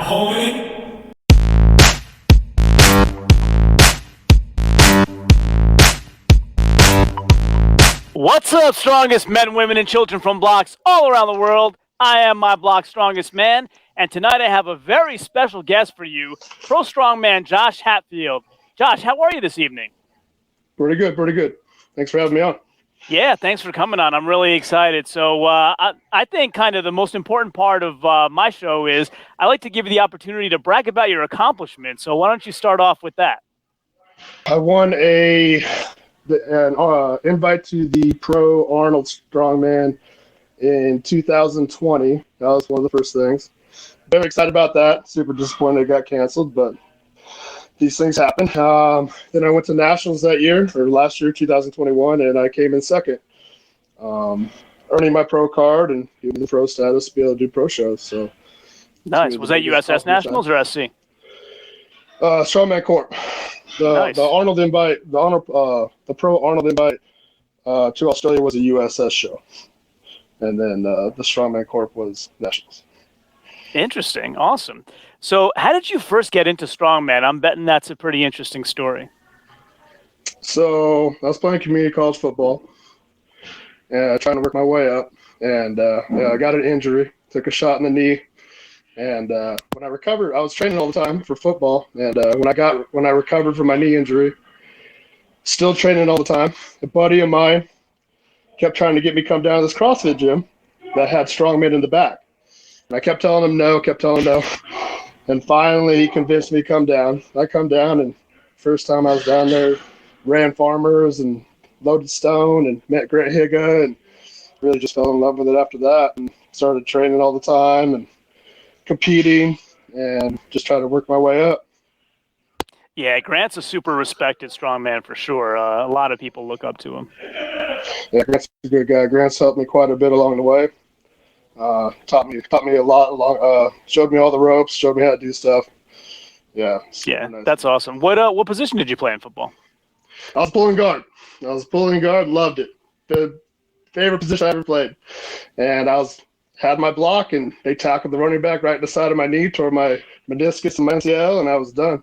homie. What's up, strongest men, women, and children from blocks all around the world? I am my block's strongest man, and tonight I have a very special guest for you, pro strongman Josh Hatfield. Josh, how are you this evening? Pretty good, pretty good. Thanks for having me on. Yeah, thanks for coming on. I'm really excited. So I think kind of the most important part of my show is I like to give you the opportunity to brag about your accomplishments. So why don't you start off with that? I won an invite to the Pro Arnold Strongman in 2020. That was one of the first things. Very excited about that. Super disappointed it got canceled, but these things happen. Then I went to Nationals that year, or last year, 2021, and I came in second, earning my pro card and getting the pro status to be able to do pro shows. So nice. Was that USS Nationals or SC? Strongman Corp. Nice. The Arnold invite, the Pro Arnold invite to Australia was a USS show, and then the Strongman Corp was Nationals. Interesting. Awesome. So how did you first get into strongman? I'm betting that's a pretty interesting story. So I was playing community college football and trying to work my way up, and I got an injury, took a shot in the knee, and when I recovered, I was training all the time for football, and when I recovered from my knee injury, still training all the time, a buddy of mine kept trying to get me to come down to this CrossFit gym that had strongman in the back. And I kept telling him no, and finally he convinced me to come down. I come down, and first time I was down there, ran farmers and loaded stone and met Grant Higa, and really just fell in love with it after that, and started training all the time and competing and just trying to work my way up. Yeah, Grant's a super respected strongman for sure. A lot of people look up to him. Yeah, Grant's a good guy. Grant's helped me quite a bit along the way. Taught me a lot. Showed me all the ropes. Showed me how to do stuff. Yeah. Nice. That's awesome. What position did you play in football? I was pulling guard. Loved it. The favorite position I ever played. And had my block, and they tackled the running back right in the side of my knee, tore my meniscus and my MCL, and I was done.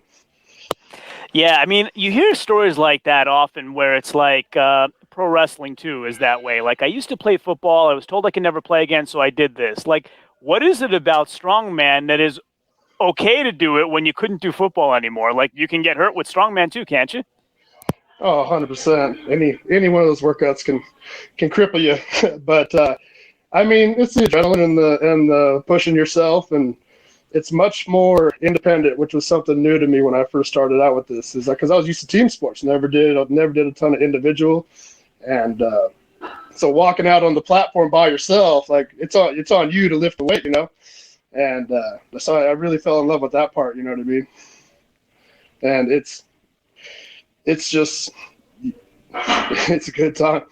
Yeah, I mean, you hear stories like that often where it's like pro wrestling, too, is that way. Like, I used to play football. I was told I could never play again, so I did this. Like, what is it about strongman that is okay to do it when you couldn't do football anymore? Like, you can get hurt with strongman, too, can't you? Oh, 100%. Any one of those workouts can cripple you. But, I mean, it's the adrenaline and the pushing yourself, and it's much more independent, which was something new to me when I first started out with this. Is because I was used to team sports, never did a ton of individual, and so walking out on the platform by yourself, like it's on you to lift the weight, you know, and so I really fell in love with that part, you know what I mean? And it's just it's a good time.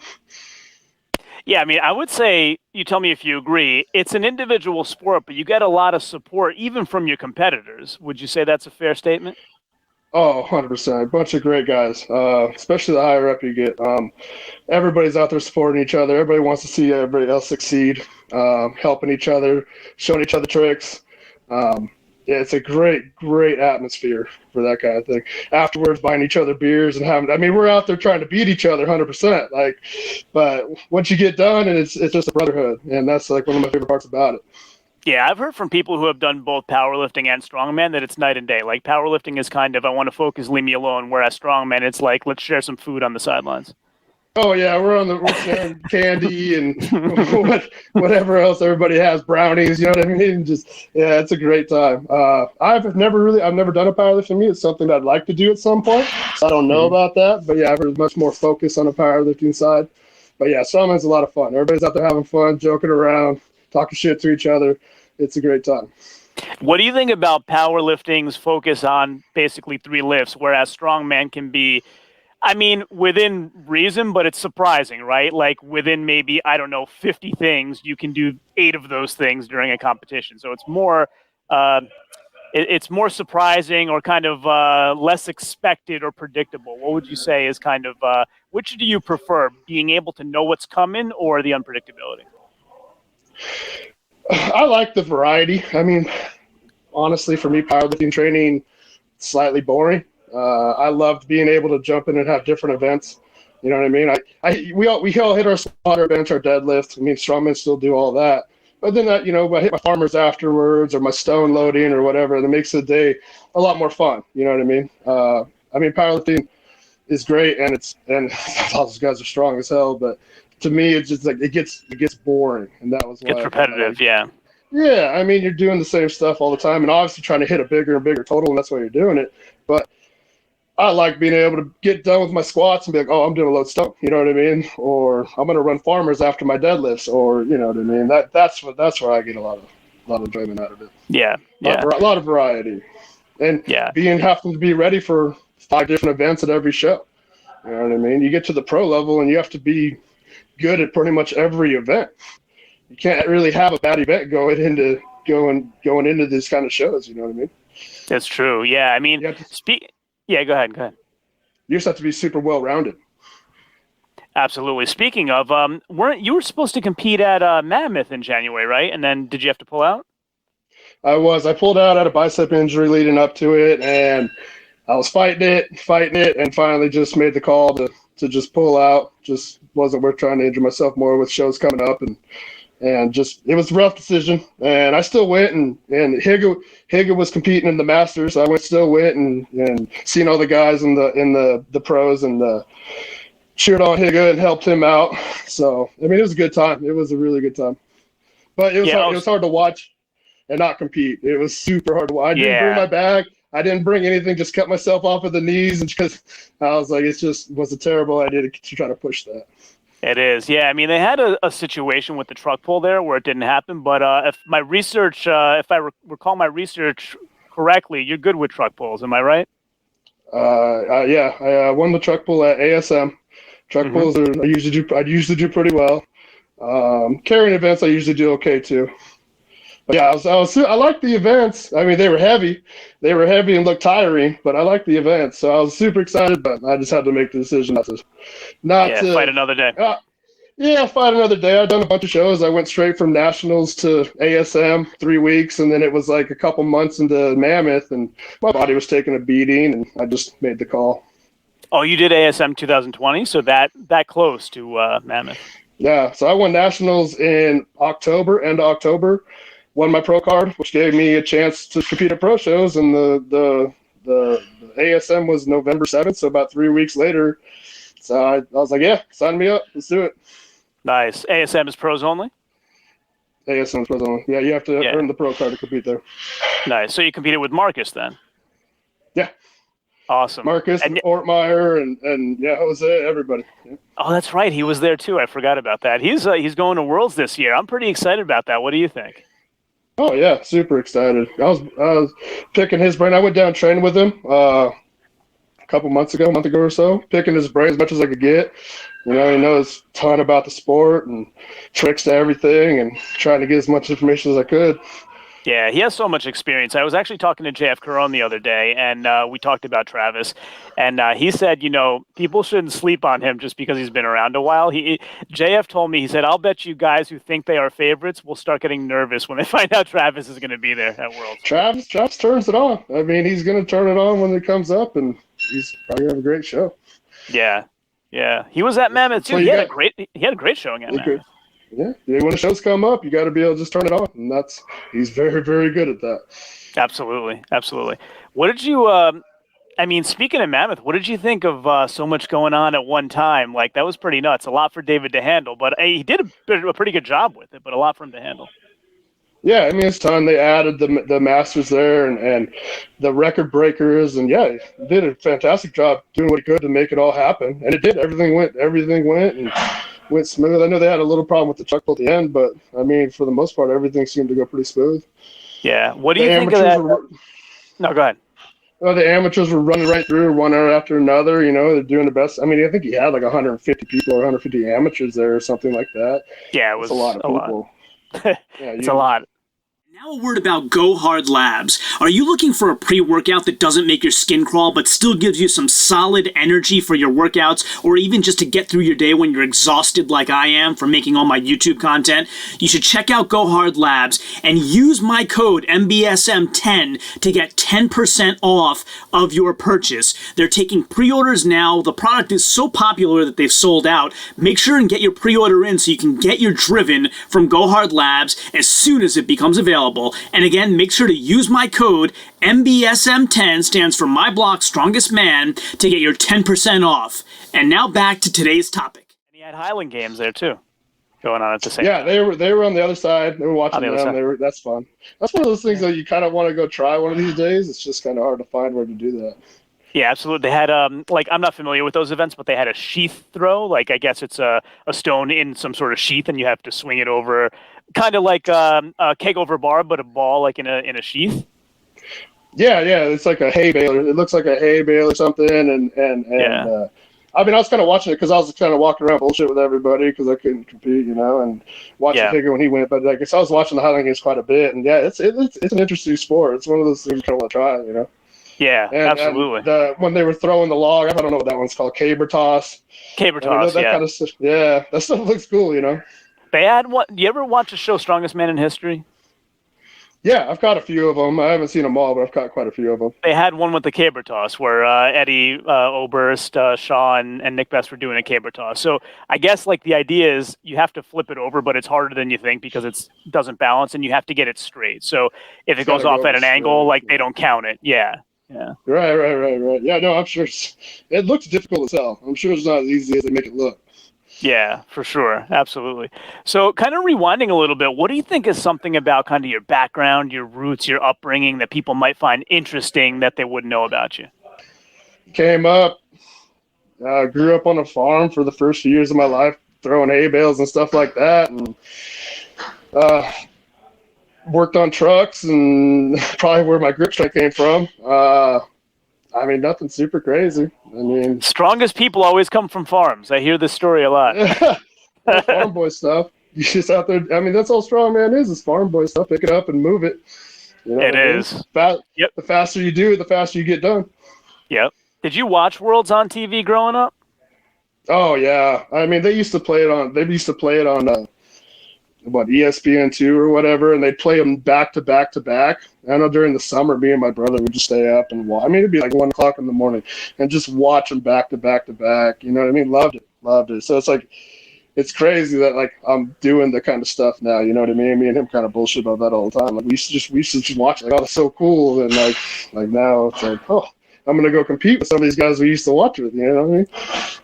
Yeah, I mean, I would say, you tell me if you agree, it's an individual sport, but you get a lot of support even from your competitors. Would you say that's a fair statement? Oh, 100%. A bunch of great guys, especially the higher up you get. Everybody's out there supporting each other. Everybody wants to see everybody else succeed, helping each other, showing each other tricks. Yeah, it's a great atmosphere for that kind of thing. Afterwards, buying each other beers and we're out there trying to beat each other 100%. Like, but once you get done, and it's just a brotherhood, and that's like one of my favorite parts about it. Yeah, I've heard from people who have done both powerlifting and strongman that it's night and day. Like, powerlifting is kind of, I want to focus, leave me alone, whereas strongman, it's like, let's share some food on the sidelines. Oh, yeah, we're sharing candy and whatever else everybody has, brownies, you know what I mean? It's a great time. I've never done a powerlifting meet. It's something that I'd like to do at some point. So I don't know about that, but yeah, I've heard much more focus on the powerlifting side. But yeah, strongman's a lot of fun. Everybody's out there having fun, joking around, talking shit to each other. It's a great time. What do you think about powerlifting's focus on basically 3 lifts, whereas strongman can be, I mean, within reason, but it's surprising, right? Like within maybe, 50 things, you can do 8 of those things during a competition. So it's more surprising or kind of less expected or predictable. What would you say is kind of, which do you prefer, being able to know what's coming or the unpredictability? I like the variety. I mean, honestly, for me, powerlifting training slightly boring. I loved being able to jump in and have different events. You know what I mean? We all hit our squat, our bench, our deadlift. I mean, strongmen still do all that. But then I hit my farmers afterwards or my stone loading or whatever. That makes the day a lot more fun. You know what I mean? Powerlifting is great, and all those guys are strong as hell. But to me, it's just like it gets boring, and that was why It's repetitive, yeah. Yeah, I mean, you're doing the same stuff all the time, and obviously trying to hit a bigger and bigger total, and that's why you're doing it. But I like being able to get done with my squats and be like, oh, I'm doing a load stone, you know what I mean? Or I'm going to run farmers after my deadlifts, or you know what I mean? That's where I get a lot of enjoyment out of it. Yeah, yeah. A lot of variety, and having to be ready for 5 different events at every show. You know what I mean? You get to the pro level, and you have to be good at pretty much every event. You can't really have a bad event going into these kind of shows. You know what I mean? That's true. Yeah, I mean, Yeah, go ahead. You just have to be super well-rounded. Absolutely. Speaking of, you were supposed to compete at Mammoth in January, right? And then did you have to pull out? I pulled out. I had a bicep injury leading up to it, and I was fighting it, and finally just made the call to just pull out. Just wasn't worth trying to injure myself more with shows coming up, and just it was a rough decision. And I still went, and Higa was competing in the Masters. So I still went and seen all the guys in the pros and cheered on Higa and helped him out. So I mean, it was a good time. It was a really good time, but it was hard to watch and not compete. It was super hard to watch. I didn't bring my bag. I didn't bring anything. Just cut myself off of the knees, and because I was like, was a terrible idea to try to push that. It is, yeah. I mean, they had a situation with the truck pull there where it didn't happen. But if I recall my research correctly, you're good with truck pulls. Am I right? Yeah. I won the truck pull at ASM. Truck pulls I usually do pretty well. Carrying events I usually do okay too. But yeah, I liked the events. I mean, they were heavy and looked tiring, but I liked the events, so I was super excited. But I just had to make the decision not to fight another day. Fight another day. I've done a bunch of shows. I went straight from Nationals to ASM 3 weeks, and then it was like a couple months into Mammoth, and my body was taking a beating, and I just made the call. Oh, you did ASM 2020, so that close to Mammoth. Yeah, so I won Nationals in end of October. Won my pro card, which gave me a chance to compete at pro shows, and the ASM was November 7th, so about 3 weeks later. So I was like, yeah, sign me up. Let's do it. Nice. ASM is pros only? ASM is pros only. Yeah, you have to earn the pro card to compete there. Nice. So you competed with Marcus then? Yeah. Awesome. Marcus and Ortmeyer and Jose, everybody. Yeah. Oh, that's right. He was there too. I forgot about that. He's going to Worlds this year. I'm pretty excited about that. What do you think? Oh yeah, super excited. I was picking his brain. I went down training with him a month ago or so, picking his brain as much as I could get. You know, he knows a ton about the sport and tricks to everything, and trying to get as much information as I could. Yeah, he has so much experience. I was actually talking to JF Caron the other day, and we talked about Travis, and he said, people shouldn't sleep on him just because he's been around a while. JF told me, he said, I'll bet you guys who think they are favorites will start getting nervous when they find out Travis is going to be there at Worlds. Travis turns it on. I mean, he's going to turn it on when it comes up, and he's probably going to have a great show. Yeah. He was at Mammoth, too. He had a great showing at Mammoth. Yeah, when the shows come up, you got to be able to just turn it on, and he's very, very good at that. Absolutely. What did you? Speaking of Mammoth, what did you think of so much going on at one time? Like, that was pretty nuts. A lot for David to handle, but he did a pretty good job with it. But a lot for him to handle. Yeah, I mean, it's time they added the Masters there and the record breakers, and yeah, he did a fantastic job doing what he could to make it all happen, and it did. Everything went and went smooth. I know they had a little problem with the truck pull at the end, but I mean, for the most part, everything seemed to go pretty smooth. Yeah. What do you think of that? No, go ahead. Well, the amateurs were running right through one after another. They're doing the best. I mean, I think he had like 150 people or 150 amateurs there or something like that. Yeah, it was a lot of people. It's a lot. Now a word about Go Hard Labs. Are you looking for a pre-workout that doesn't make your skin crawl but still gives you some solid energy for your workouts, or even just to get through your day when you're exhausted like I am from making all my YouTube content? You should check out Go Hard Labs and use my code MBSM10 to get 10% off of your purchase. They're taking pre-orders now. The product is so popular that they've sold out. Make sure and get your pre-order in so you can get your Driven from Go Hard Labs as soon as it becomes available. And again, make sure to use my code MBSM10, stands for My Block Strongest Man, to get your 10% off. And now back to today's topic. And he had Highland games there too, going on at the same Yeah, time. they were on the other side. They were watching them. That's fun. That's one of those things that you kind of want to go try one of these days. It's just kind of hard to find where to do that. Yeah, absolutely. They had like, I'm not familiar with those events, but they had a sheath throw. Like, I guess it's a stone in some sort of sheath, and you have to swing it over, kind of like a keg over bar, but a ball like in a sheath. Yeah, it's like a hay bale. It looks like a hay bale or something. And I mean, I was kind of watching it because I was kind of walking around bullshit with everybody because I couldn't compete, and watching Higgin when he went. But like, so I was watching the Highland Games quite a bit, and yeah, it's an interesting sport. It's one of those things you kind of want to try, Yeah, absolutely. And when they were throwing the log, I don't know what that one's called, Camber Toss. Camber Toss, that kind of stuff. Yeah, that stuff looks cool, They had what? Do you ever watch the show Strongest Man in History? Yeah, I've got a few of them. I haven't seen them all, but I've got quite a few of them. They had one with the caber toss where Eddie Oberst, Shaw, and Nick Best were doing a caber toss. So I guess like the idea is you have to flip it over, but it's harder than you think because it doesn't balance, and you have to get it straight. So if it goes off at an angle, like they don't count it. Yeah. Right. Yeah, no, I'm sure it looks difficult as hell. I'm sure it's not as easy as they make it look. Yeah, for sure. Absolutely. So kind of rewinding a little bit, what do you think is something about kind of your background, your roots, your upbringing that people might find interesting that they wouldn't know about you? Came up, grew up on a farm for the first few years of my life, throwing hay bales and stuff like that, and worked on trucks, and probably where my grip strength came from. I mean, nothing super crazy. I mean, strongest people always come from farms. I hear this story a lot. Farm boy stuff. You just out there. I mean, that's all strongman is farm boy stuff. Pick it up and move it. It is. Yep. The faster you do it, the faster you get done. Yep. Did you watch Worlds on TV growing up? Oh yeah. I mean, they used to play it on. ESPN2 or whatever, and they'd play them back to back to back. I know during the summer, me and my brother would just stay up and watch. I mean, it'd be like 1 o'clock in the morning and just watch them back to back to back. You know what I mean? Loved it. So it's like, it's crazy that like I'm doing the kind of stuff now. You know what I mean? Me and him kind of bullshit about that all the time. Like we used to just watch it. Like, oh, that's so cool. And like now it's like, oh, I'm gonna go compete with some of these guys we used to watch with. You know what I mean?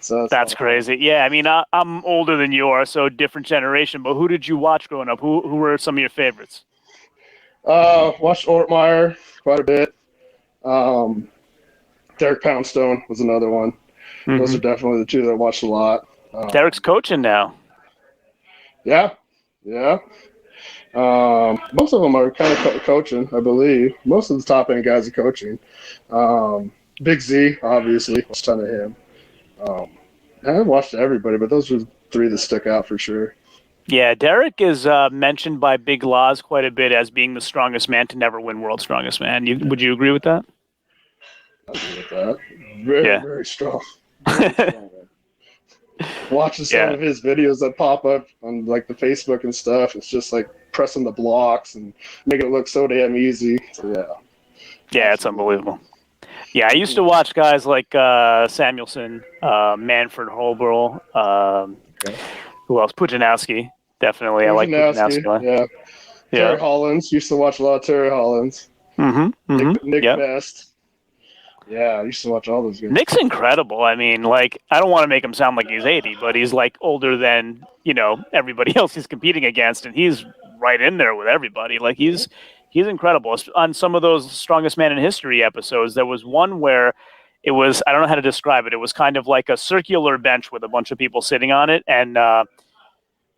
So that's crazy. Yeah, I mean, I'm older than you are, so different generation. But who did you watch growing up? Who were some of your favorites? Watched Ortmeyer quite a bit. Derek Poundstone was another one. Mm-hmm. Those are definitely the two that I watched a lot. Derek's coaching now. Yeah. Most of them are kind of coaching, I believe. Most of the top end guys are coaching. Big Z, obviously, watched a ton of him. I watched everybody, but those were three that stuck out for sure. Yeah, Derek is mentioned by Big Laws quite a bit as being the strongest man to never win World's Strongest Man. Would you agree with that? I agree with that. Very strong. Very strong. Watching some of his videos that pop up on like the Facebook and stuff, it's just like pressing the blocks and making it look so damn easy. So yeah, it's unbelievable. Yeah, I used to watch guys like Samuelson, Manfred Holberl, who else? Pujanowski, definitely. I like Pujanowski. Yeah. Terry Hollins. Used to watch a lot of Terry Hollins. Nick Best. Yeah, I used to watch all those guys. Nick's incredible. I mean, like, I don't want to make him sound like he's 80, but he's like older than, everybody else he's competing against, and he's right in there with everybody. Like, he's incredible. On some of those Strongest Man in History episodes, there was one where it was, I don't know how to describe it. It was kind of like a circular bench with a bunch of people sitting on it, and I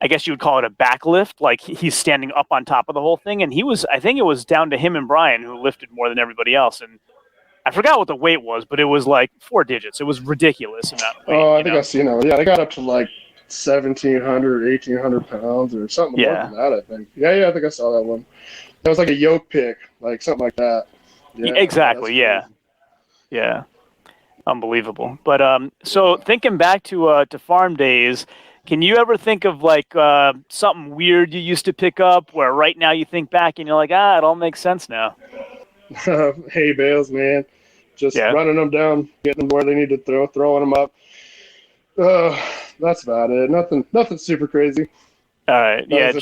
guess you would call it a backlift. Like, he's standing up on top of the whole thing, and I think it was down to him and Brian who lifted more than everybody else, and I forgot what the weight was, but it was like 4 digits. It was ridiculous amount of weight. Oh, I think I've seen it. Yeah, they got up to like 1,700, 1,800 pounds or something more than that, I think. Yeah, I think I saw that one. That was like a yoke pick, like something like that. Yeah, Exactly. that's Yeah. crazy. Yeah. Unbelievable. But so thinking back to farm days, can you ever think of like something weird you used to pick up where right now you think back and you're like, it all makes sense now? Hay bales, man. Just Yeah. running them down, getting them where they need to throwing them up. Uh, that's about it. Nothing super crazy. All right. Yeah.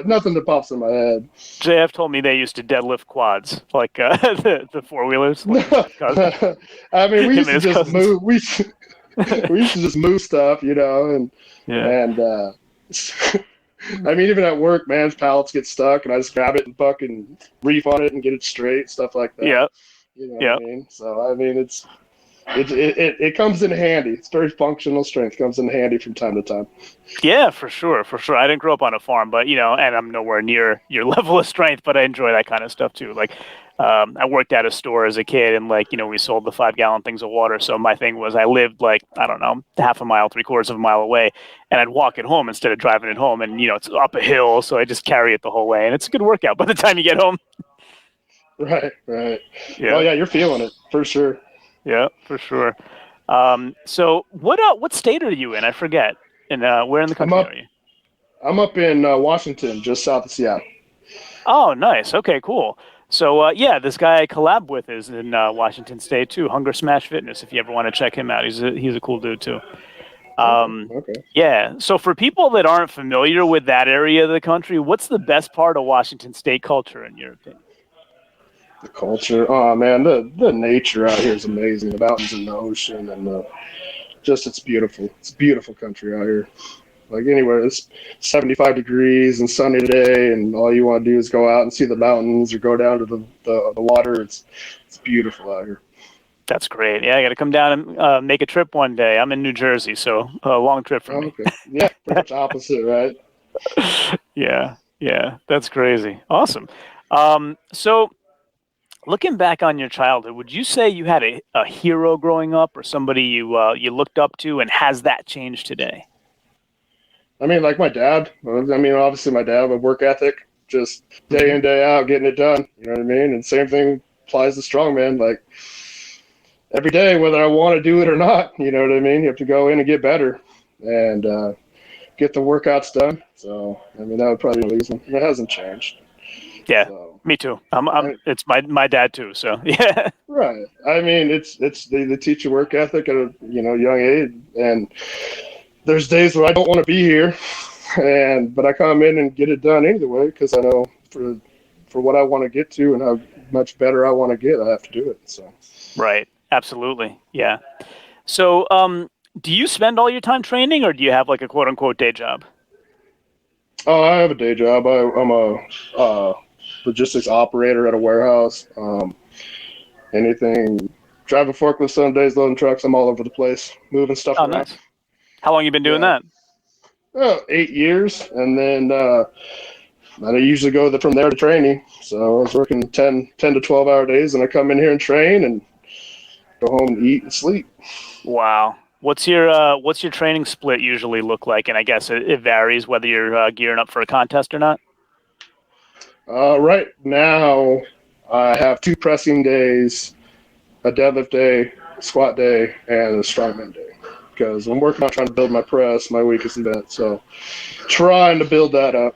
Nothing that pops in my head. JF told me they used to deadlift quads, like the four wheelers. Like I mean, we him used and to his just cousins. move. We used to just move stuff, and Yeah. I mean, even at work, man's pallets get stuck, and I just grab it and fucking reef on it and get it straight, stuff like that. Yeah. You know Yeah. what I mean? So I mean, it comes in handy. It's very functional strength. Comes in handy from time to time. Yeah, for sure, for sure. I didn't grow up on a farm, but and I'm nowhere near your level of strength, but I enjoy that kind of stuff too. Like, I worked at a store as a kid, and we sold the 5-gallon things of water. So my thing was, I lived like I don't know, half a mile, 3/4 of a mile away, and I'd walk it home instead of driving it home. And it's up a hill, so I just carry it the whole way, and it's a good workout by the time you get home. Right, right. Yeah. Oh yeah, you're feeling it for sure. Yeah, for sure. So what state are you in? I forget. And where in the country are you? I'm up in Washington, just south of Seattle. Oh, nice. Okay, cool. So yeah, this guy I collab with is in Washington State too. Hunger Smash Fitness. If you ever want to check him out, he's a cool dude too. Okay. Yeah. So for people that aren't familiar with that area of the country, what's the best part of Washington State culture in your opinion? The culture, oh man, the nature out here is amazing. The mountains and the ocean, and it's beautiful. It's a beautiful country out here. Like anywhere, it's 75 degrees and sunny today, and all you want to do is go out and see the mountains or go down to the water. It's beautiful out here. That's great. Yeah, I got to come down and make a trip one day. I'm in New Jersey, so a long trip for me. Okay. Yeah, pretty much opposite, right? Yeah, that's crazy. Awesome. So looking back on your childhood, would you say you had a hero growing up or somebody you looked up to, and has that changed today? I mean, like my dad. I mean, obviously my dad, with work ethic, just day in, day out, getting it done. You know what I mean? And same thing applies to strongman. Like every day, whether I want to do it or not, you know what I mean? You have to go in and get better and get the workouts done. So, I mean, that would probably be the reason. It hasn't changed. Yeah, so, me too. It's my dad too. So yeah. Right. I mean, they teach you work ethic at a young age, and there's days where I don't want to be here, but I come in and get it done anyway because I know for what I want to get to and how much better I want to get, I have to do it. So. Right. Absolutely. Yeah. So, do you spend all your time training, or do you have like a quote unquote day job? Oh, I have a day job. I'm a logistics operator at a warehouse. Anything, driving forklift some days, loading trucks. I'm all over the place, moving stuff around. Nice. How long you been doing that? 8 years, and then I usually go from there to training. So I was working 10 to 12-hour days, and I come in here and train and go home and eat and sleep. Wow. What's your training split usually look like? And I guess it varies whether you're gearing up for a contest or not. Right now, I have 2 pressing days, a deadlift day, a squat day, and a strongman day. Because I'm working on trying to build my press, my weakest event. So trying to build that up.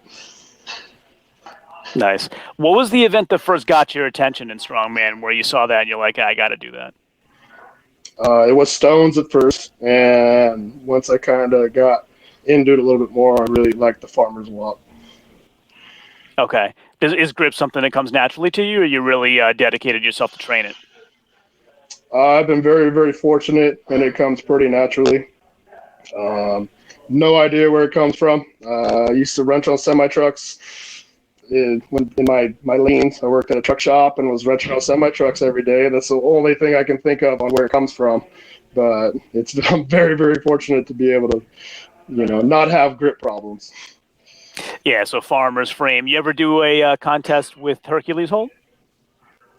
Nice. What was the event that first got your attention in strongman where you saw that and you're like, I got to do that? It was stones at first, and once I kind of got into it a little bit more, I really liked the farmer's walk. Okay. Is grip something that comes naturally to you, or you really dedicated yourself to train it? I've been very, very fortunate, and it comes pretty naturally. No idea where it comes from. I used to wrench on semi-trucks in my leans. I worked at a truck shop and was wrenching on semi-trucks every day. That's the only thing I can think of on where it comes from. But I'm very, very fortunate to be able to, not have grip problems. Yeah, so farmer's frame. You ever do a contest with Hercules hold?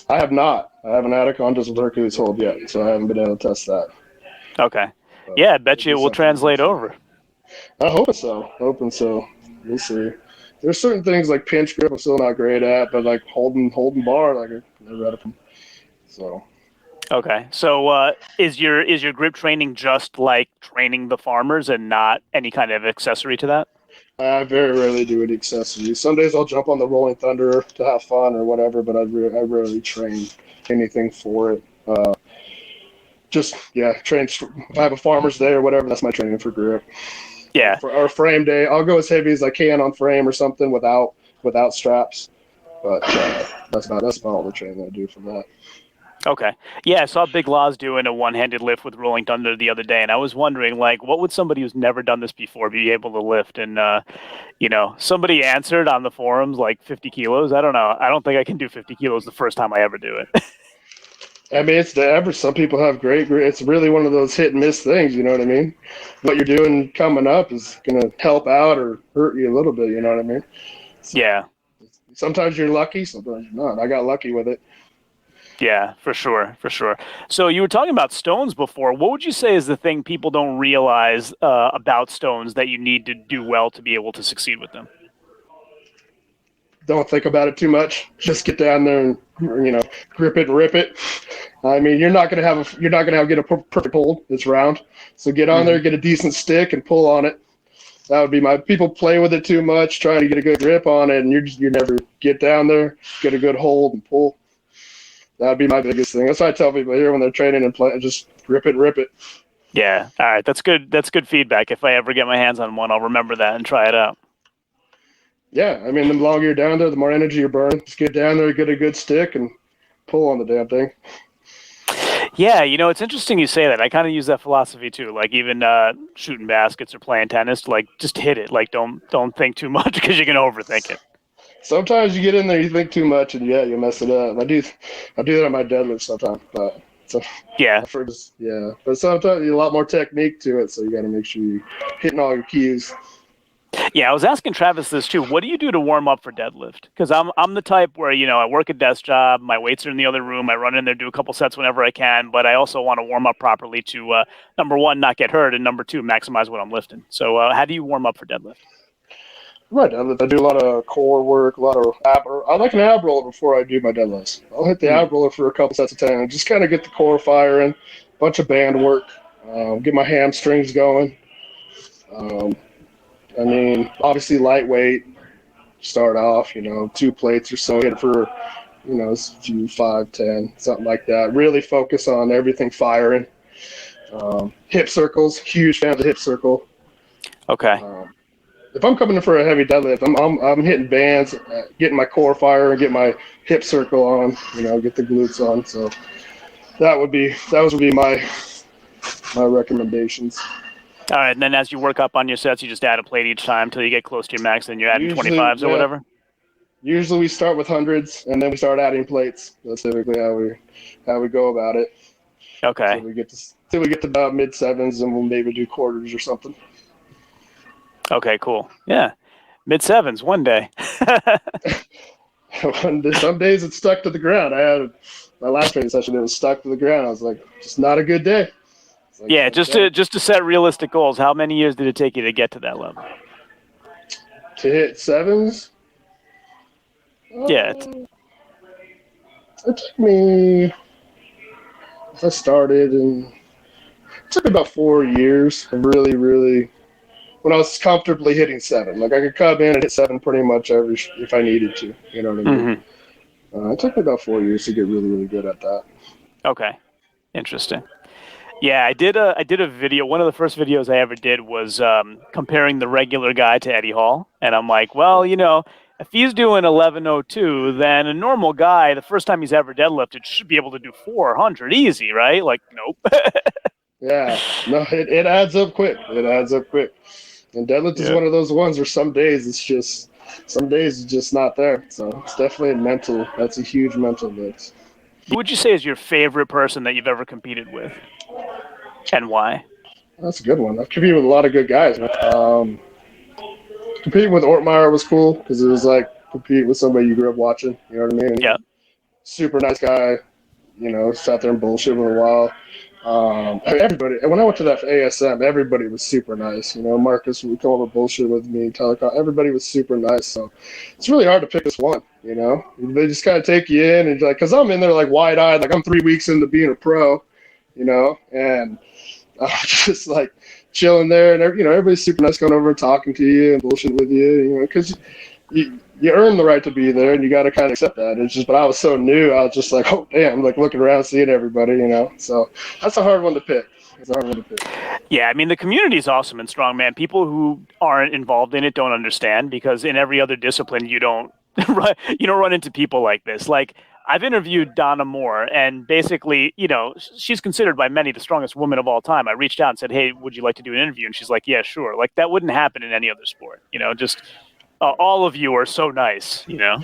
I have not. I haven't had a contest with Hercules hold yet, so I haven't been able to test that. Okay. Yeah, I bet you it will translate over. I hope so. We'll see. there's certain things like pinch grip I'm still not great at, but like holding bar, like I never had them. So. Okay, so is your grip training just like training the farmers and not any kind of accessory to that? I very rarely do any accessories. Some days I'll jump on the Rolling Thunder to have fun or whatever, but I rarely train anything for it. Train. If I have a farmer's day or whatever, that's my training for grip. Yeah. Or frame day, I'll go as heavy as I can on frame or something without straps. But that's about all the training I do for that. Okay. Yeah, I saw Big Laws doing a one-handed lift with Rolling Thunder the other day, and I was wondering, like, what would somebody who's never done this before be able to lift? And, somebody answered on the forums, like, 50 kilos. I don't know. I don't think I can do 50 kilos the first time I ever do it. I mean, it's the average. Some people have great. It's really one of those hit and miss things. You know what I mean? What you're doing coming up is going to help out or hurt you a little bit. You know what I mean? So, yeah. Sometimes you're lucky. Sometimes you're not. I got lucky with it. Yeah, for sure. So you were talking about stones before. What would you say is the thing people don't realize about stones that you need to do well to be able to succeed with them? Don't think about it too much. Just get down there and grip it and rip it. I mean, you're not gonna get a perfect hold. It's round, so get on there, get a decent stick, and pull on it. That would be my people play with it too much, trying to get a good grip on it, and you never get down there, get a good hold and pull. That would be my biggest thing. That's what I tell people here when they're training and playing. Just grip it and rip it. Yeah. All right. That's good. That's good feedback. If I ever get my hands on one, I'll remember that and try it out. Yeah, I mean, the longer you're down there, the more energy you're burning. Just get down there, get a good stick, and pull on the damn thing. Yeah, it's interesting you say that. I kind of use that philosophy too. Like even shooting baskets or playing tennis, like just hit it. Like don't think too much because you're gonna overthink it. Sometimes you get in there, you think too much, and you mess it up. I do that on my deadlift sometimes, but but sometimes a lot more technique to it, so you got to make sure you're hitting all your cues. Yeah, I was asking Travis this too. What do you do to warm up for deadlift? Because I'm the type where I work a desk job, my weights are in the other room, I run in there, do a couple sets whenever I can, but I also want to warm up properly to number one, not get hurt, and number two, maximize what I'm lifting. So how do you warm up for deadlift? Right, I do a lot of core work, a lot of I like an ab roller before I do my deadlifts. I'll hit the ab roller for a couple sets of 10 and just kind of get the core firing, bunch of band work, get my hamstrings going. I mean, obviously lightweight, start off, 2 plates or so, hit it for, a few, 5, 10, something like that. Really focus on everything firing. Hip circles, huge fan of the hip circle. Okay. If I'm coming in for a heavy deadlift, I'm hitting bands, getting my core fire, and get my hip circle on, get the glutes on. So those would be my recommendations. All right, and then as you work up on your sets, you just add a plate each time until you get close to your max, and you're adding 25s or whatever? Usually we start with hundreds, and then we start adding plates. That's typically how we go about it. Okay. Till we get to about mid-7s, and we'll maybe do quarters or something. Okay, cool. Yeah, mid-7s one day. Some days it's stuck to the ground. I had my last training session; it was stuck to the ground. I was like, just not a good day. Like, yeah, just to set realistic goals. How many years did it take you to get to that level? To hit 7s? Yeah. It took me. I started, and it took about 4 years of really. When I was comfortably hitting 7, like I could come in and hit 7 pretty much if I needed to. You know what I mean? Mm-hmm. It took me about 4 years to get really good at that. Okay, interesting. Yeah, I did a video. One of the first videos I ever did was comparing the regular guy to Eddie Hall, and I'm like, well, if he's doing 11:02, then a normal guy, the first time he's ever deadlifted, should be able to do 400 easy, right? Like, nope. Yeah, no, it adds up quick. And deadlift is one of those ones where some days it's just not there. So it's definitely mental. That's a huge mental mix. Who would you say is your favorite person that you've ever competed with, and why? That's a good one. I've competed with a lot of good guys. Competing with Ortmeyer was cool because it was like competing with somebody you grew up watching. You know what I mean? Yeah. Super nice guy. Sat there and bullshit for a while. Everybody. When I went to that ASM, everybody was super nice. You know, Marcus would come over bullshit with me, telecom. Everybody was super nice. So it's really hard to pick this one. You know, they just kind of take you in and like, cause I'm in there like wide eyed, like I'm 3 weeks into being a pro. You know, and I'm just like chilling there, and you know, everybody's super nice, going over and talking to you and bullshit with you. You know, because you earn the right to be there, and you got to kind of accept that. It's just, but I was so new, I was just like, oh damn, like looking around, seeing everybody, you know. So that's a hard one to pick. It's a hard one to pick. Yeah, I mean the community is awesome in strongman. People who aren't involved in it don't understand, because in every other discipline you don't run into people like this. Like I've interviewed Donna Moore, and basically, you know, she's considered by many the strongest woman of all time. I reached out and said, hey, would you like to do an interview? And she's like, yeah, sure. Like that wouldn't happen in any other sport, you know. Just all of you are so nice, you know.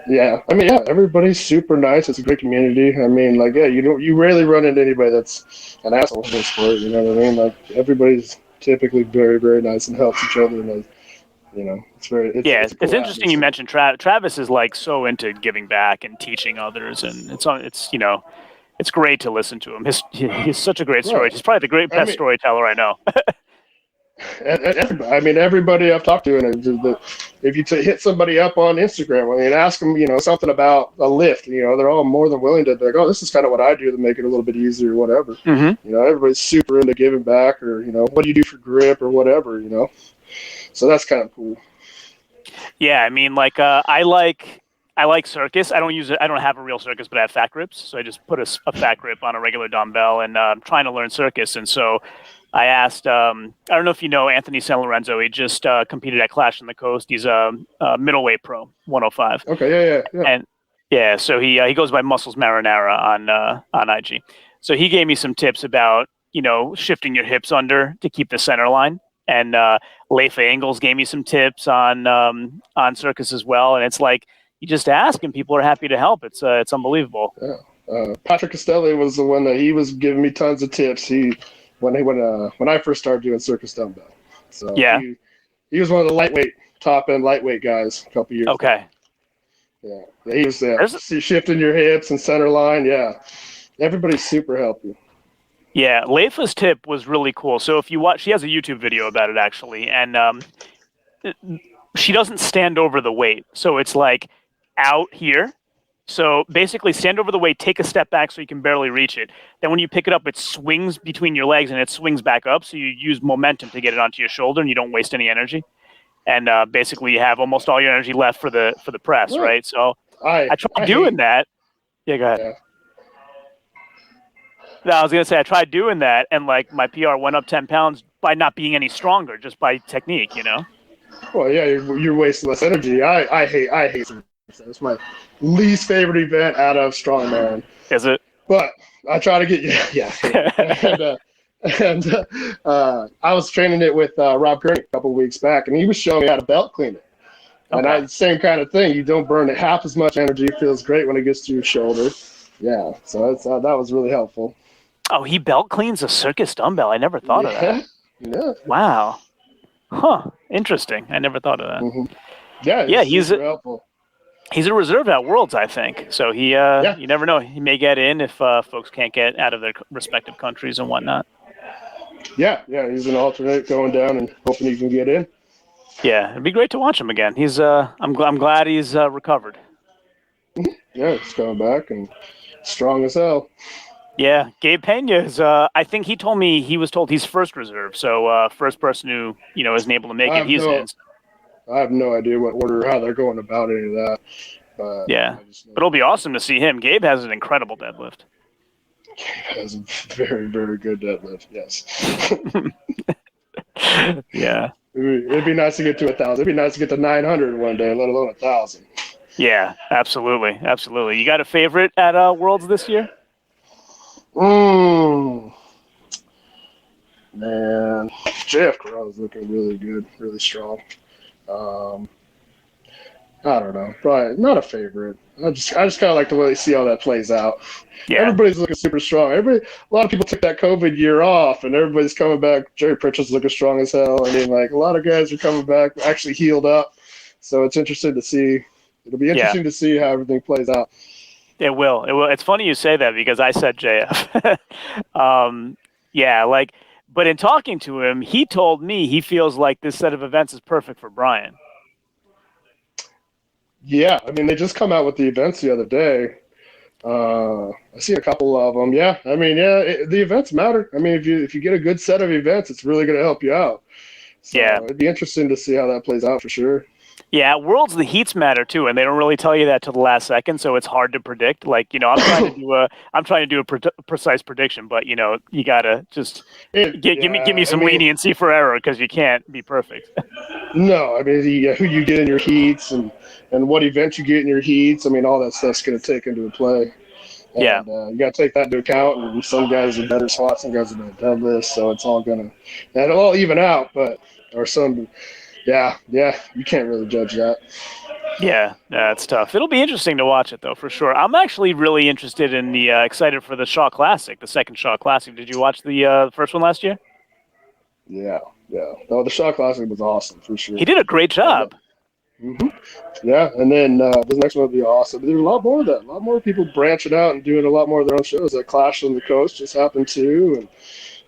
Yeah, I mean, yeah, everybody's super nice. It's a great community. I mean, like, yeah, you rarely run into anybody that's an asshole in this sport. You know what I mean? Like, everybody's typically very, very nice and helps each other. And, you know, it's very. It's cool interesting. You mentioned Travis is like so into giving back and teaching others, and it's you know, it's great to listen to him. He's such a great story. He's probably the best storyteller I know. I mean, everybody I've talked to, and if you hit somebody up on Instagram, I mean, ask them, you know, something about a lift, you know, they're all more than willing to be like, oh, this is kind of what I do to make it a little bit easier or whatever. Mm-hmm. You know, everybody's super into giving back, or, you know, what do you do for grip or whatever, you know. So that's kind of cool. Yeah, I mean, like I like circus. I don't use it. I don't have a real circus, but I have fat grips. So I just put a fat grip on a regular dumbbell, and I'm trying to learn circus. And so I asked, I don't know if you know Anthony San Lorenzo. He just competed at Clash on the Coast. He's a middleweight pro, 105. Okay, yeah. And yeah, so he goes by Muscles Marinara on IG. So he gave me some tips about, you know, shifting your hips under to keep the center line. And Leif Engels gave me some tips on circus as well. And it's like, you just ask and people are happy to help. It's unbelievable. Yeah. Patrick Castelli was the one that he was giving me tons of tips. When I first started doing circus dumbbell. So yeah, he was one of the top end lightweight guys a couple years ago. Okay. Yeah. He was shifting your hips and center line. Yeah. Everybody's super helpful. Yeah, Leifa's tip was really cool. So if you watch, she has a YouTube video about it actually, and she doesn't stand over the weight. So it's like out here. So basically stand over the weight, take a step back so you can barely reach it. Then when you pick it up, it swings between your legs and it swings back up. So you use momentum to get it onto your shoulder and you don't waste any energy. And basically you have almost all your energy left for the press, right? So I tried doing that. Yeah, go ahead. Yeah. No, I was going to say, I tried doing that, and like my PR went up 10 pounds by not being any stronger, just by technique, you know? Well, yeah, you're wasting less energy. I hate circus. It's my least favorite event out of strongman. Is it? But I try to get and I was training it with Rob Kearney a couple of weeks back, and he was showing me how to belt clean it. And Okay. Same kind of thing. You don't burn it half as much energy. It feels great when it gets to your shoulder. Yeah, so that was really helpful. Oh, he belt cleans a circus dumbbell. I never thought of that. Yeah. Wow. Huh. Interesting. I never thought of that. Mm-hmm. Yeah. He's helpful. He's a reserve at Worlds, I think. So he, you never know. He may get in if folks can't get out of their respective countries and whatnot. Yeah. He's an alternate going down and hoping he can get in. Yeah, it'd be great to watch him again. He's, I'm glad he's recovered. Yeah, he's coming back and strong as hell. Yeah, Gabe Pena is. I think he told me he was told he's first reserve, so first person who isn't able to make it. He's in. I have no idea what order, how they're going about any of that. Yeah, but it'll be awesome to see him. Gabe has an incredible deadlift. Gabe has a very, very good deadlift. Yes. Yeah. It'd be nice to get to 1,000. It'd be nice to get to 900 one day, let alone 1,000. Yeah, absolutely. You got a favorite at Worlds this year? Man, JF Corral's looking really good, really strong. I don't know, probably not a favorite. I just kind of like to see how that plays out. Yeah. Everybody's looking super strong. A lot of people took that COVID year off, and everybody's coming back. Jerry Pritchard's looking strong as hell. I mean, like a lot of guys are coming back, actually healed up. So it's interesting to see. It'll be interesting to see how everything plays out. It will. It will. It's funny you say that because I said JF. Yeah, like, but in talking to him, he told me he feels like this set of events is perfect for Brian. Yeah, I mean, they just come out with the events the other day. I see a couple of them. Yeah, I mean, the events matter. I mean, if you get a good set of events, it's really going to help you out. So Yeah. it'd be interesting to see how that plays out for sure. Yeah, at Worlds the heats matter too, and they don't really tell you that till the last second, so it's hard to predict. Like, I'm trying to do a precise prediction, but you gotta just give me some leniency for error because you can't be perfect. No, I mean, who you get in your heats and what event you get in your heats. I mean, all that stuff's going to take into play. And, Yeah. you got to take that into account. And some guys are better squats, some guys are better deadlifts, so it's all gonna, and it'll all even out. But or some, yeah, you can't really judge that. Yeah, it's tough. It'll be interesting to watch it though, for sure. I'm actually really interested in excited for the Shaw Classic, the second Shaw Classic. Did you watch the first one last year? Yeah. No, the Shaw Classic was awesome for sure. He did a great job. Yeah, and then this next one will be awesome. There's a lot more of that. A lot more people branching out and doing a lot more of their own shows. That Clash on the Coast just happened too, and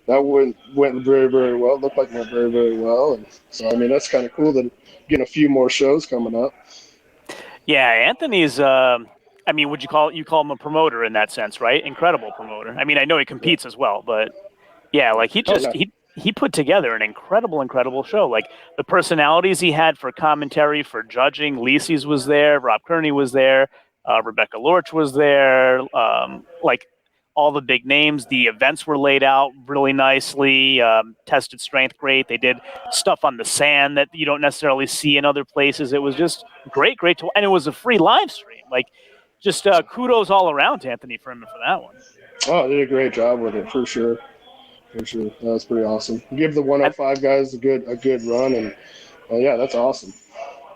that went very, very well. It looked like it went very, very well. And so, I mean, that's kind of cool that getting a few more shows coming up. Yeah, Anthony's. I mean, would you call him a promoter in that sense, right? Incredible promoter. I mean, I know he competes as well, but yeah, like he put together an incredible show. Like the personalities he had for commentary, for judging. Lisi's was there, Rob Kearney was there, Rebecca Lorch was there. Like all the big names. The events were laid out really nicely. Tested strength great. They did stuff on the sand that you don't necessarily see in other places. It was just great to, and it was a free live stream. Like just kudos all around to Anthony for that one. Oh, they did a great job with it for sure. That's pretty awesome. Give the 105 guys a good run, and yeah, that's awesome.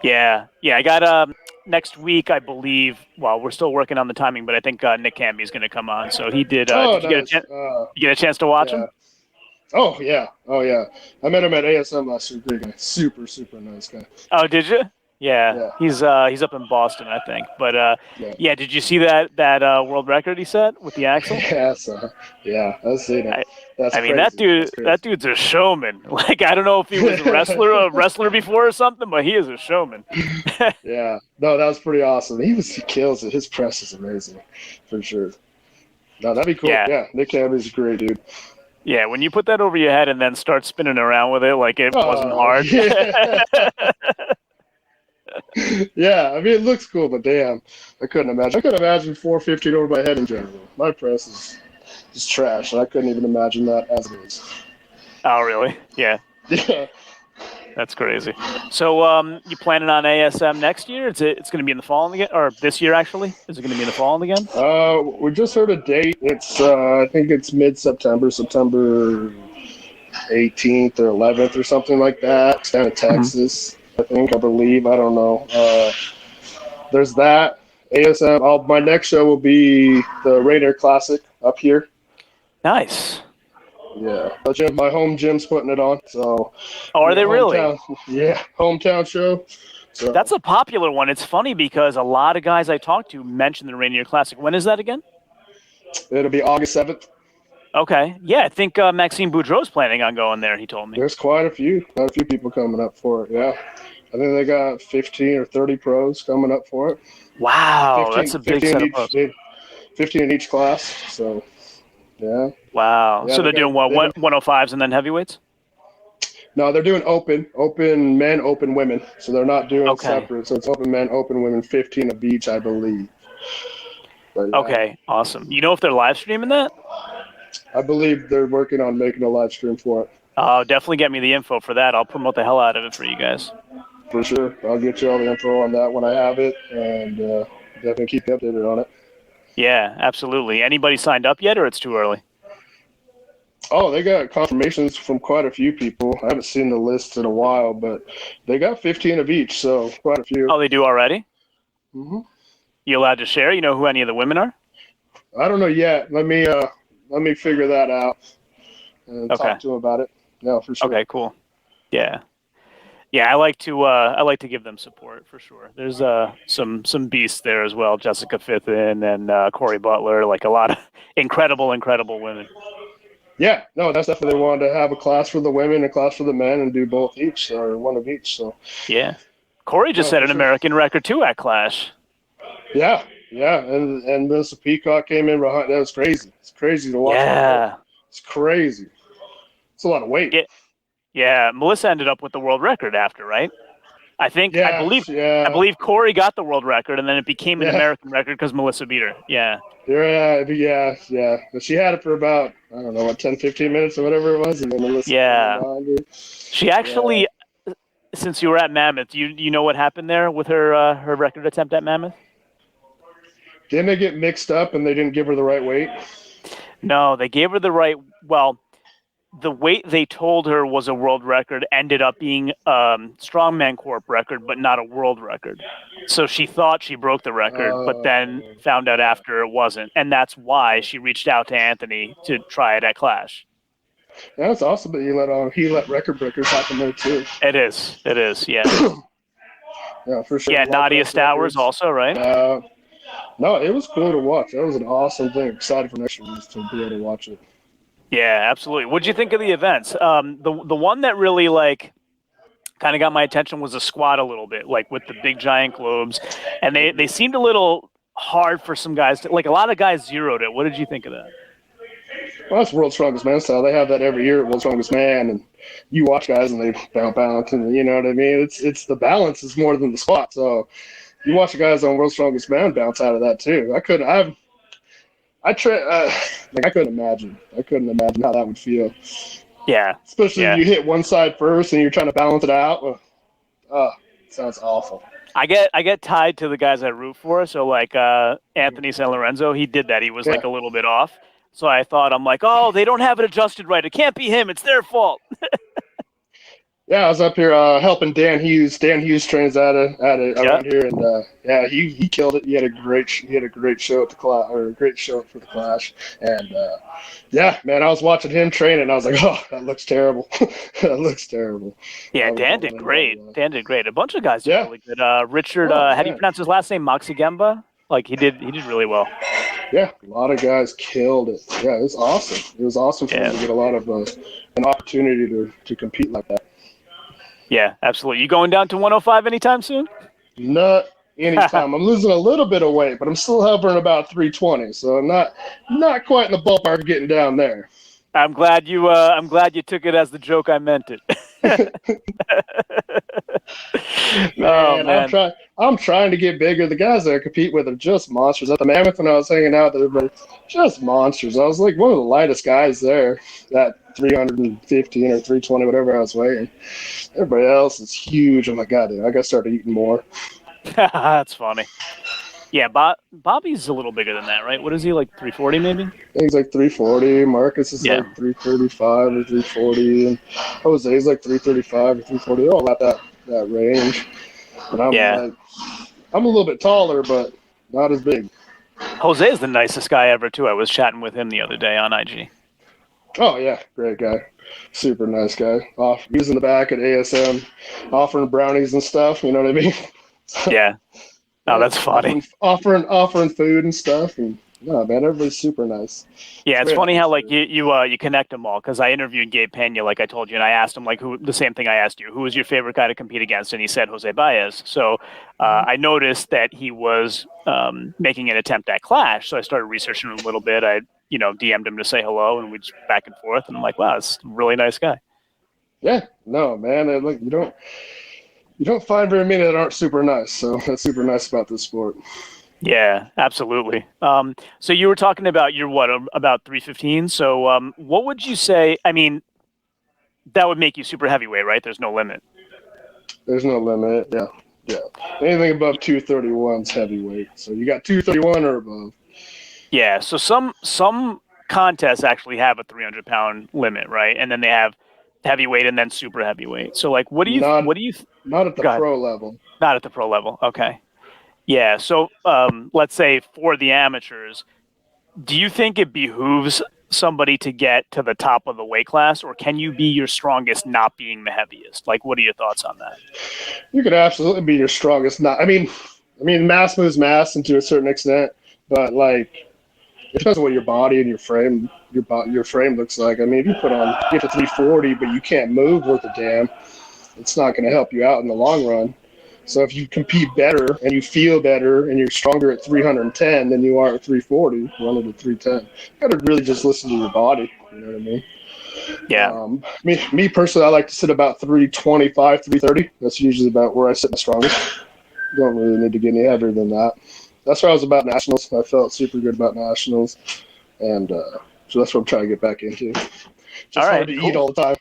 Yeah. I got next week, I believe. Well, we're still working on the timing, but I think Nick Camby is going to come on. So he did. Did you nice. get you get a chance to watch him? Oh yeah. I met him at ASM last year. Great guy, super nice guy. Oh, did you? Yeah. He's up in Boston, I think. But yeah, did you see that world record he set with the axle? Yeah, I've seen it. I mean, that dude's a showman. Like, I don't know if he was a wrestler before or something, but he is a showman. Yeah, no, that was pretty awesome. He kills it. His press is amazing, for sure. No, that'd be cool. Yeah, Nick Camby's a great dude. Yeah, when you put that over your head and then start spinning around with it like it wasn't hard. Yeah. Yeah, I mean, it looks cool, but damn, I couldn't imagine. I couldn't imagine 415 over my head in general. My press is just trash, and I couldn't even imagine that as it is. Oh, really? Yeah. Yeah. That's crazy. So, you planning on ASM next year? It's going to be in the fall again, or this year actually? Is it going to be in the fall again? We just heard a date. It's I think it's mid-September, September 18th or 11th or something like that. It's down in Texas. I believe. I don't know. There's that. ASM. My next show will be the Rainier Classic up here. Nice. Yeah. My home gym's putting it on. So. Oh, are they really? Yeah, hometown show. So. That's a popular one. It's funny because a lot of guys I talk to mention the Rainier Classic. When is that again? It'll be August 7th. Okay. Yeah, I think Maxime Boudreau's planning on going there, he told me. There's quite a few people coming up for it, yeah. I think they got 15 or 30 pros coming up for it. Wow, that's a big set of pros. 15 in each class, so, yeah. Wow. Yeah, so they're doing what, 105s and then heavyweights? No, they're doing open men, open women. So they're not doing separate. So it's open men, open women, 15 of each, I believe. But, yeah. Okay, awesome. You know if they're live streaming that? I believe they're working on making a live stream for it. Oh, definitely get me the info for that. I'll promote the hell out of it for you guys. For sure. I'll get you all the info on that when I have it, and definitely keep you updated on it. Yeah, absolutely. Anybody signed up yet, or it's too early? Oh, they got confirmations from quite a few people. I haven't seen the list in a while, but they got 15 of each, so quite a few. Oh, they do already? Mm-hmm. You allowed to share? You know who any of the women are? I don't know yet. Let me figure that out and talk to them about it. No, for sure. Okay, cool. Yeah. Yeah, I like to give them support for sure. There's some beasts there as well. Jessica Fithin and Corey Butler, like a lot of incredible women. Yeah, no, that's definitely they wanted to have a class for the women and a class for the men and do both each or one of each. So Yeah, Corey just no, set for an sure. American record too at Clash. Yeah, yeah, and Mr. Peacock came in behind. That was crazy. It's crazy to watch that girl. Yeah, It's crazy. It's a lot of weight. yeah, yeah. Melissa ended up with the world record after, right? I Yeah, yeah, believe Corey got the world record, and then it became an yeah, American record because Melissa beat her. Yeah, yeah. But she had it for about, I don't know, what, 10, 15 minutes or whatever it was, and then Melissa came in yeah. behind her. She Yeah. actually, since you were at Mammoth, you know what happened there with her record attempt at Mammoth? Didn't they get mixed up and they didn't give her the right weight? No, they gave her the right. Well, the weight they told her was a world record ended up being Strongman Corp record, but not a world record. So she thought she broke the record, but then found out after it wasn't, and that's why she reached out to Anthony to try it at Clash. Yeah, it's awesome that he let record breakers happen there too. It is, yeah. Yeah, for sure. Yeah, Walk Nadia off Stowers records. also, right? No, it was cool to watch. That was an awesome thing. Excited for next year just to be able to watch it. Yeah, absolutely. What'd you think of the events? The one that really kind of got my attention was the squat a little bit, like with the big giant globes, and they seemed a little hard for some guys. A lot of guys zeroed it. What did you think of that? Well, that's World's Strongest Man style. They have that every year at World's Strongest Man, and you watch guys and they bounce, and you know what I mean. It's the balance is more than the squat. So you watch the guys on World's Strongest Man bounce out of that too. I couldn't imagine. I couldn't imagine how that would feel. Yeah, Especially if you hit one side first and you're trying to balance it out. Sounds awful. I get tied to the guys I root for. So Anthony San Lorenzo, he did that. He was like a little bit off. So I'm like, oh, they don't have it adjusted right. It can't be him. It's their fault. Yeah, I was up here helping Dan Hughes. Dan Hughes trains around here, and he killed it. He had a great show at the class, or a great show for the Clash. And man, I was watching him train, and I was like, oh, that looks terrible. That looks terrible. Yeah, Dan did great. A bunch of guys did really good. Richard, how do you pronounce his last name? Maxigemba? He did really well. Yeah, a lot of guys killed it. Yeah, it was awesome. It was awesome for them to get a lot of an opportunity to compete like that. Yeah, absolutely. You going down to 105 anytime soon? Not anytime. I'm losing a little bit of weight, but I'm still hovering about 320. So I'm not quite in the ballpark of getting down there. I'm glad you took it as the joke I meant it. Man. I'm trying to get bigger. The guys that I compete with are just monsters. At the Mammoth, when I was hanging out with everybody, just monsters. I was like one of the lightest guys there, at 315 or 320, whatever I was weighing. Everybody else is huge. I'm like, God, I got to start eating more. That's funny. Yeah, Bobby's a little bigger than that, right? What is he, like 340 maybe? I think he's like 340. Marcus is like 335 or 340. And Jose's like 335 or 340. They're all about that range. But I'm a little bit taller, but not as big. Jose is the nicest guy ever, too. I was chatting with him the other day on IG. Oh, yeah. Great guy. Super nice guy. He was in the back at ASM offering brownies and stuff. You know what I mean? Yeah. Oh, that's funny. Offering food and stuff. And no, man, everybody's super nice. Yeah, it's funny how you connect them all, because I interviewed Gabe Pena, like I told you, and I asked him who the same thing I asked you, who was your favorite guy to compete against, and he said Jose Baez. So I noticed that he was making an attempt at Clash, so I started researching him a little bit. I DM'd him to say hello, and we just back and forth, and I'm like, wow, this is a really nice guy. Yeah, no, man, you don't find very many that aren't super nice, so that's super nice about this sport. Yeah, absolutely. So you were talking about you're about 315. So what would you say? I mean, that would make you super heavyweight, right? There's no limit. There's no limit. Yeah. Anything above 231 is heavyweight. So you got 231 or above. Yeah. So some contests actually have a 300-pound limit, right? And then they have heavyweight and then super heavyweight. So what do you not at the pro level. Not at the pro level. Okay. Yeah. So let's say for the amateurs, do you think it behooves somebody to get to the top of the weight class, or can you be your strongest not being the heaviest? Like, what are your thoughts on that? You could absolutely be your strongest. Not, I mean, mass moves mass, and to a certain extent, but like, it depends on what your body and your frame looks like. I mean, if you get to 340, but you can't move worth a damn, it's not going to help you out in the long run. So if you compete better and you feel better and you're stronger at 310 than you are at 340, run it at 310. You got to really just listen to your body. You know what I mean? Yeah. Me personally, I like to sit about 325, 330. That's usually about where I sit my strongest. Don't really need to get any heavier than that. That's why I was about nationals. I felt super good about nationals, and so that's what I'm trying to get back into. Just hard to eat all the time.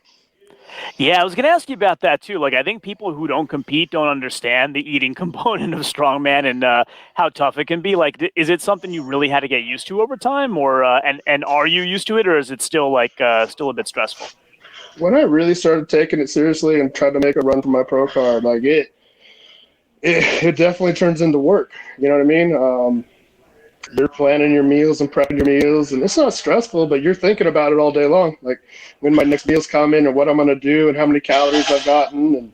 Yeah, I was going to ask you about that too. Like, I think people who don't compete don't understand the eating component of strongman and how tough it can be. Like, is it something you really had to get used to over time, or and are you used to it, or is it still still a bit stressful? When I really started taking it seriously and tried to make a run for my pro card, like it definitely turns into work. You know what I mean? You're planning your meals and prepping your meals, and it's not stressful, but you're thinking about it all day long. Like when my next meal's coming, and what I'm gonna do, and how many calories I've gotten,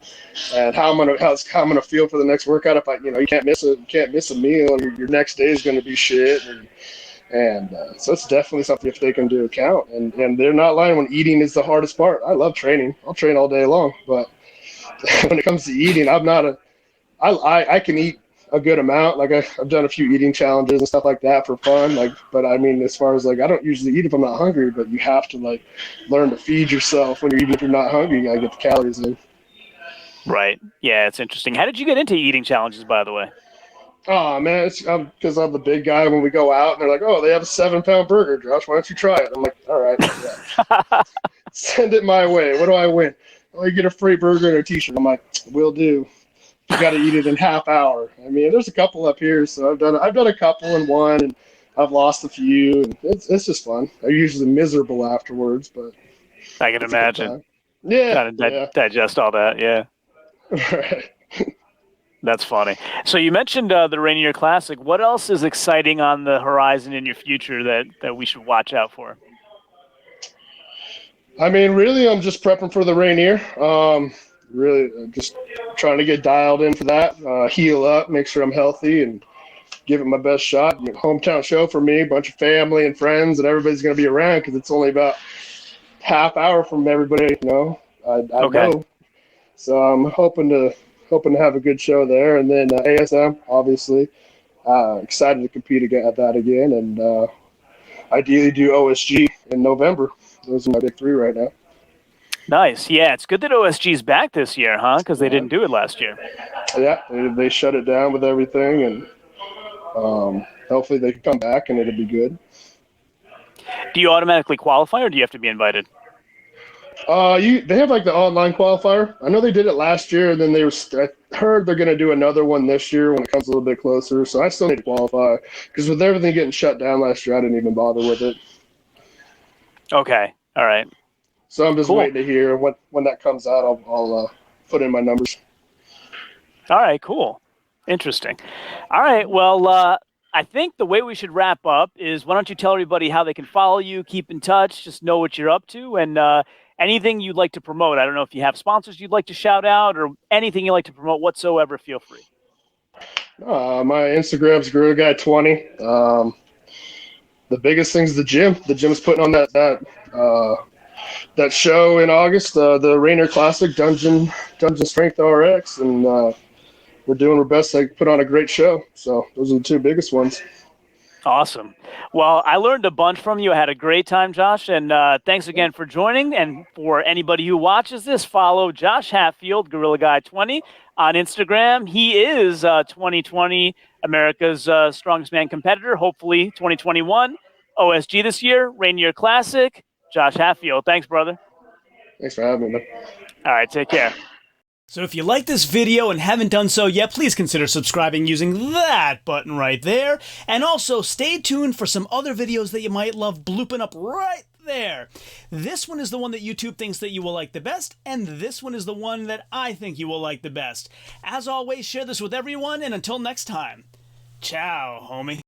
and how I'm gonna feel for the next workout. If you can't miss a meal, your next day is gonna be shit, and so it's definitely something you have to take into account. And they're not lying when eating is the hardest part. I love training. I'll train all day long, but when it comes to eating, I can eat a good amount. Like I've done a few eating challenges and stuff like that for fun. But I mean, as far as I don't usually eat if I'm not hungry, but you have to learn to feed yourself even if you're not hungry. You gotta get the calories in. Right. Yeah, it's interesting. How did you get into eating challenges, by the way? Oh man, it's because I'm the big guy when we go out and they're like, oh, they have a 7-pound burger, Josh. Why don't you try it? I'm like, all right, yeah. Send it my way. What do I win? Oh, you get a free burger and a T-shirt. I'm like, will do. You got to eat it in half hour. I mean, there's a couple up here, so I've done a couple and one, and I've lost a few. And it's just fun. I'm usually miserable afterwards, but I can imagine. Yeah, trying to digest all that. Yeah, right. That's funny. So you mentioned the Rainier Classic. What else is exciting on the horizon in your future that we should watch out for? I mean, really, I'm just prepping for the Rainier. Really, just trying to get dialed in for that. Heal up, make sure I'm healthy, and give it my best shot. Hometown show for me, bunch of family and friends, and everybody's going to be around because it's only about half hour from everybody. I know. So I'm hoping to have a good show there, and then ASM, obviously. Excited to compete at that again, and ideally do OSG in November. Those are my big three right now. Nice. Yeah, it's good that OSG's back this year, huh? Because they didn't do it last year. Yeah, they shut it down with everything, and hopefully they can come back and it'll be good. Do you automatically qualify, or do you have to be invited? They have the online qualifier. I know they did it last year, and then I heard they're going to do another one this year when it comes a little bit closer. So I still need to qualify because with everything getting shut down last year, I didn't even bother with it. Okay. All right. So I'm just waiting to hear when that comes out. I'll put in my numbers. All right. Cool. Interesting. All right. Well, I think the way we should wrap up is why don't you tell everybody how they can follow you, keep in touch, just know what you're up to, and anything you'd like to promote. I don't know if you have sponsors you'd like to shout out or anything you'd like to promote whatsoever. Feel free. My Instagram's GorillaGuy20. The biggest thing's the gym. The gym's putting on that show in August, the Rainier Classic, Dungeon Strength RX, and we're doing our best to put on a great show. So those are the two biggest ones. Awesome. Well, I learned a bunch from you. I had a great time, Josh, and thanks again for joining. And for anybody who watches this, follow Josh Hatfield, GorillaGuy20, on Instagram. He is 2020 America's Strongest Man competitor, hopefully 2021. OSG this year, Rainier Classic. Josh Hatfield. Thanks, brother. Thanks for having me, man. All right, take care. So if you like this video and haven't done so yet, please consider subscribing using that button right there. And also stay tuned for some other videos that you might love blooping up right there. This one is the one that YouTube thinks that you will like the best, and this one is the one that I think you will like the best. As always, share this with everyone, and until next time, ciao, homie.